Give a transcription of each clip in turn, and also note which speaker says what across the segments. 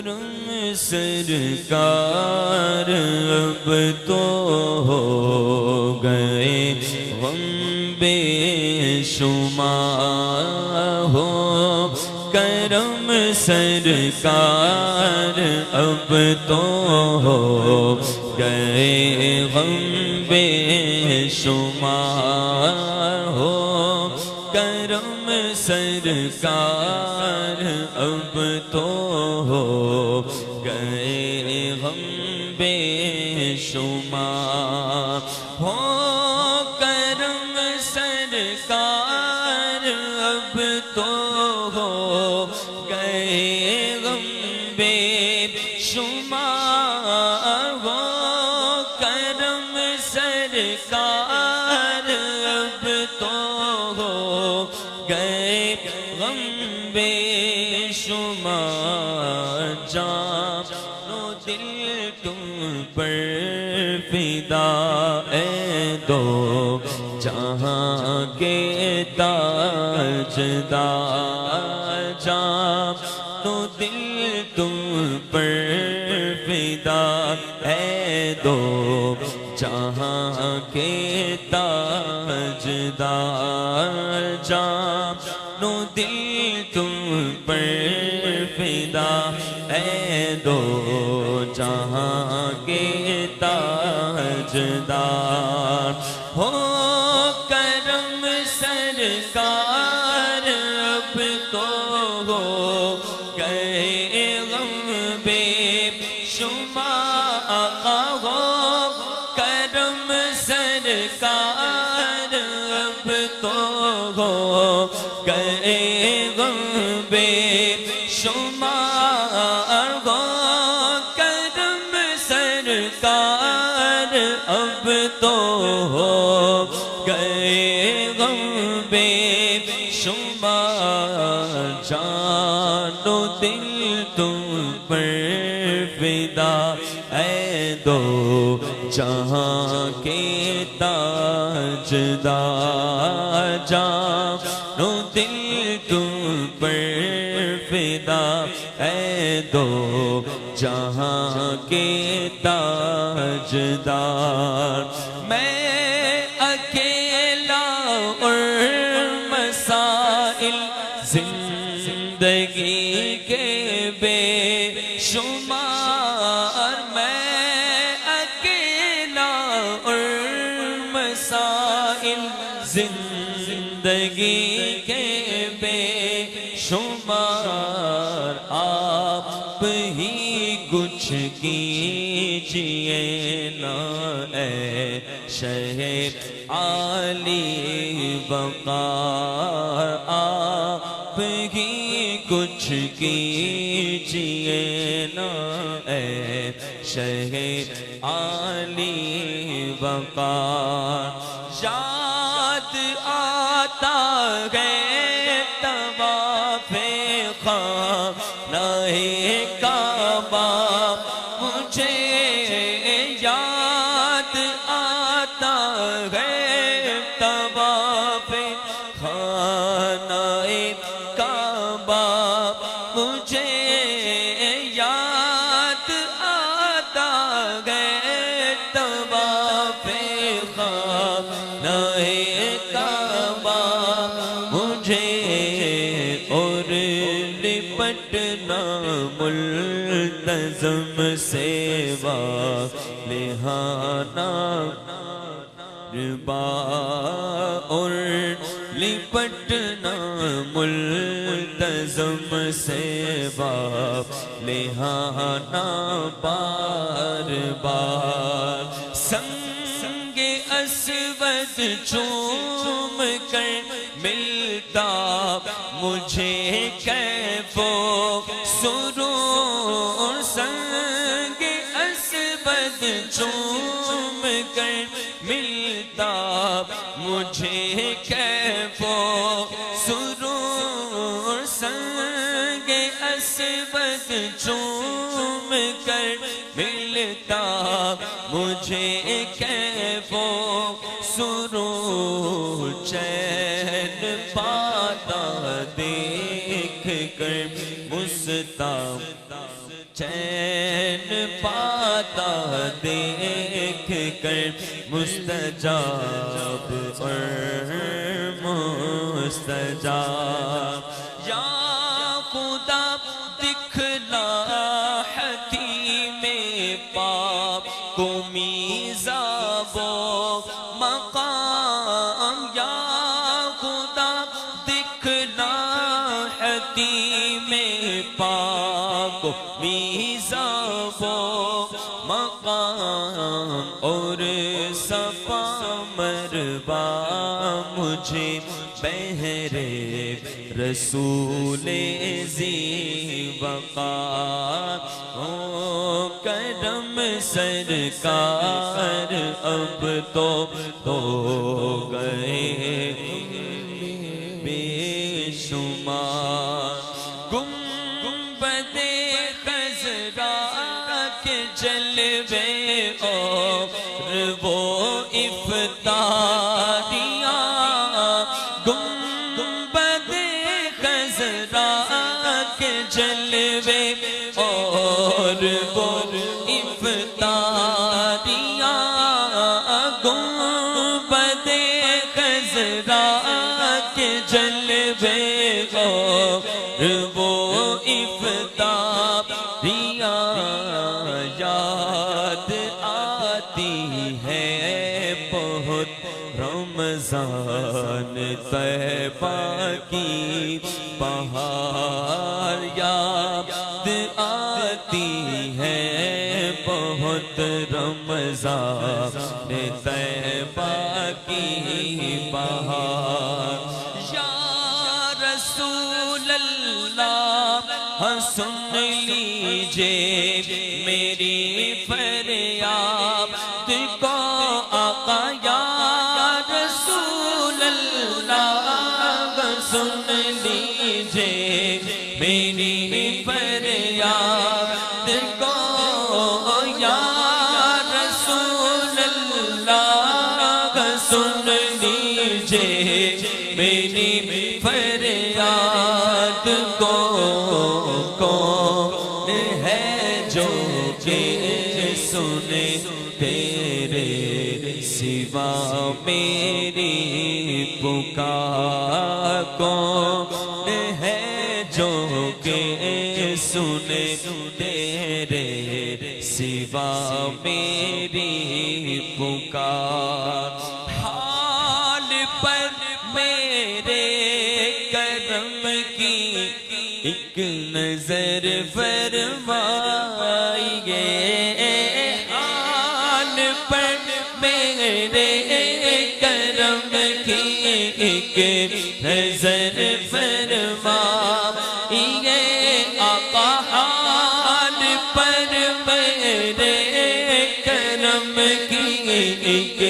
Speaker 1: کرم سرکار اب تو ہو گئے غم بے شمار ہو کرم سرکار اب تو ہو گئے غم بے شمار ہو کرم سرکار اب تو ہو گئے غم بے شمار ہو کرم سرکار اب تو ہو گئے غم بے شمار ہو کرم سرکار اب تو ہو گئے غم بے شمار جانو دل تم پر فدا اے دو جہاں کے تاجدار جانو دل تم پر فدا اے دو جہاں کے تاجدار جانو دل تم پر فدا اے دو جہاں کے تاجدار ہو کرم سرکار اب تو ہو گئے غم بے شمار ہو کرم سرکار اب تو ہو گئے غم بے شمار ہو کرم سرکار اب تو ہو گئے غم بے شمار جانو دل تم پر فدا اے دو جہاں کے تاجدار جانو دل تم پر فدا اے دو جہاں کے تاجدار میں اکیلا اور مسائل زندگی کے بے شمار میں اکیلا اور مسائل زندگی کے بے شمار آپ ہی کچھ کیجئے نا اے شہ عالی وقار آپ ہی کچھ کیجئے نا اے شہ عالی وقار یاد آتا ہے طواف خانہ کعبہ مجھے یاد آتا ہے طواف خانہ کعبہ مجھے یاد آتا ہے طواف خانہ کعبہ مجھے اور لپٹنا ملتزم سے لہانا ربا اور لپٹنا ملتزم سے لہانا بار بار سنگ اسود چوم کر ملتا مجھے کیف و سرور سنگ اسود چوم کر ملتا مجھے کیف و سرور سنگ اسود چوم کر ملتا مجھے کیف و سرور چین پاتا دیکھ کر سستا چین پاتا دیکھ کر مستجاب اور مستجاب یا خدا دکھلا حتیم پاک کو میزاب و مقام یا خدا دکھلا حتیم پاک کو میزاب و مقام اور صفا مروا مجھے بہرے رسول ذی وقار ہو کرم سرکار اب تو ہو گئے بے شمار گنبد خضرا کے جلوے اور وہ افطاریاں گنبد خضرا کے جلوے اور وہ افطاریاں گنبد خضرا کے جلوے اور وہ افطاریاں یاد آتی ہے بہت رمضان طیبہ کی بہار یاد آتی ہے بہت رمضان طیبہ کی بہار یا رسول اللہ سن لیجئے میری فریاد کو آقا یا رسول اللہ سن لیجئے میری فریاد کو یا رسول اللہ سن لیجئے میری فریاد کو کون ہے جو کہ سنے تیرے سوا میری پکار کون ہے جو کہ سنے تیرے سوا میری پکار حال پر میرے کرم کی ایک نظر فرمائیے حال پر میرے کرم کی ایک نظر فرمائیے آقا حال پر میرے کرم کی ایک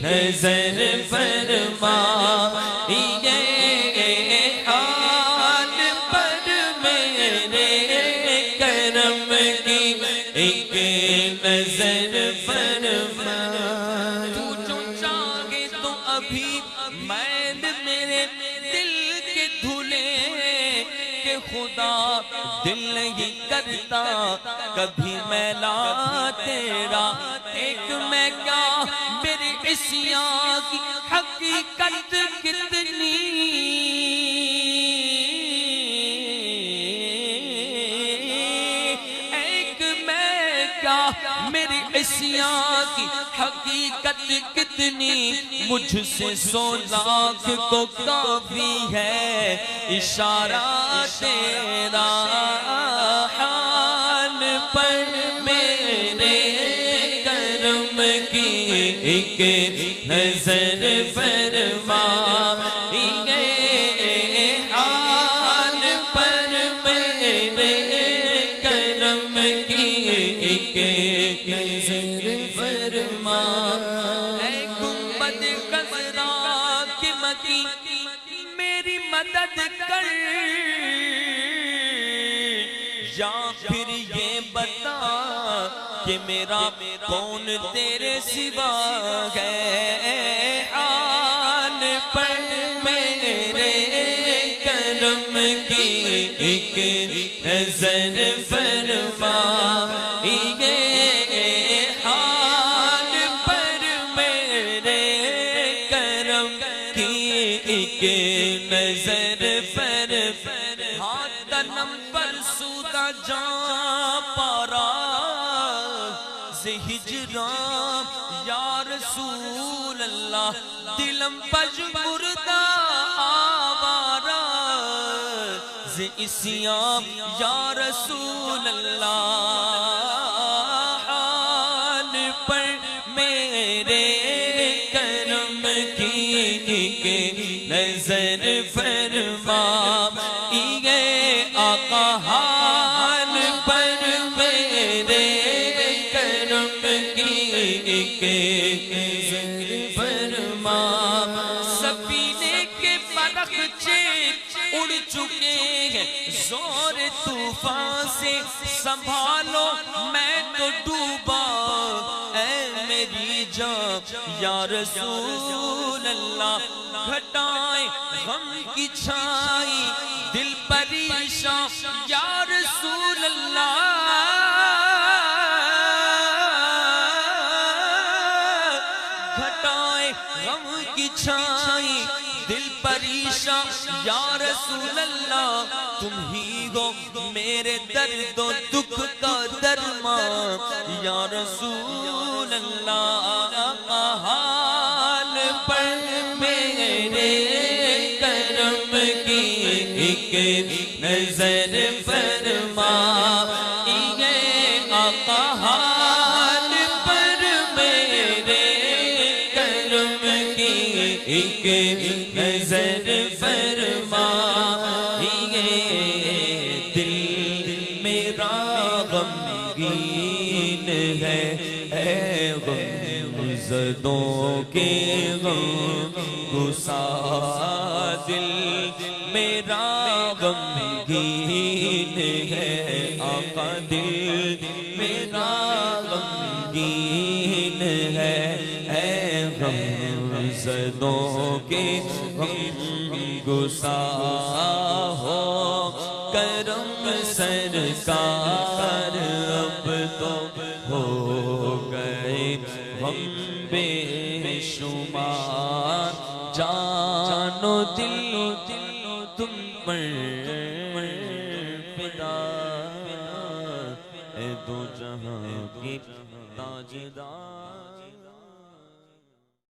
Speaker 1: نظر فرمائیے حال پر میرے کرم کی ایک نظر فرمائیے تو جو چاہے تو ابھی میں میرے دل کے دھلے کہ خدا دل نہیں کرتا کبھی میلا تیرا ایک میں کیا میری عصیاں کی حقیقت کتنی ایک میں کیا میری عصیاں کی حقیقت کتنی مجھ سے 100 لاکھ کو کافی ہے اشارہ تیرا حال پر میرے کرم کی ایک نظر فرمائیے حال پر میرے کرم کی ایک نظر فرمائیے گنبد خضرا کی مکی میری مدد کر یا پھر یہ بتا کہ میرا کون تیرے سوا ہے حال پر میرے کرم کی ایک نظر فرمائیے حال پر میرے کرم کی ایک نظر تنم پر سودا جان پارا ہجران یا رسول اللہ دلم پج مردہ آوارا اسیام یا رسول اللہ حال پر میرے کرم کی ایک نظر فرمائیے آقا حال پر میرے کرم کی ایک نظر فرما سفینے کے فرخچے اڑ چکے ہیں زور طوفان سے سنبھالو میں تو ڈوبا اے میری جان یا رسول اللہ گھٹائیں غم کی چھائی دل پریشان یا رسول اللہ گھٹائیں غم کی چھائی دل پریشان یا رسول اللہ تم ہی ہو میرے درد و دکھ کا درمان یا رسول اللہ حال پر میرے کرم کی ایک نظر فرمائیے آقا حال پر میرے کرم کی ایک نظر فرمائیے دل میرا غمگین ہے اے غم زدوں کے غم گسا دل میرا غمگین ہے آقا دل میرا غمگین ہے اے غم زدوں کے غم گسا ہو کرم سرکار اب تو ہو گئے ہم بے شمار جان و دل تم پر فدا اے دو جہاں کی تاجدار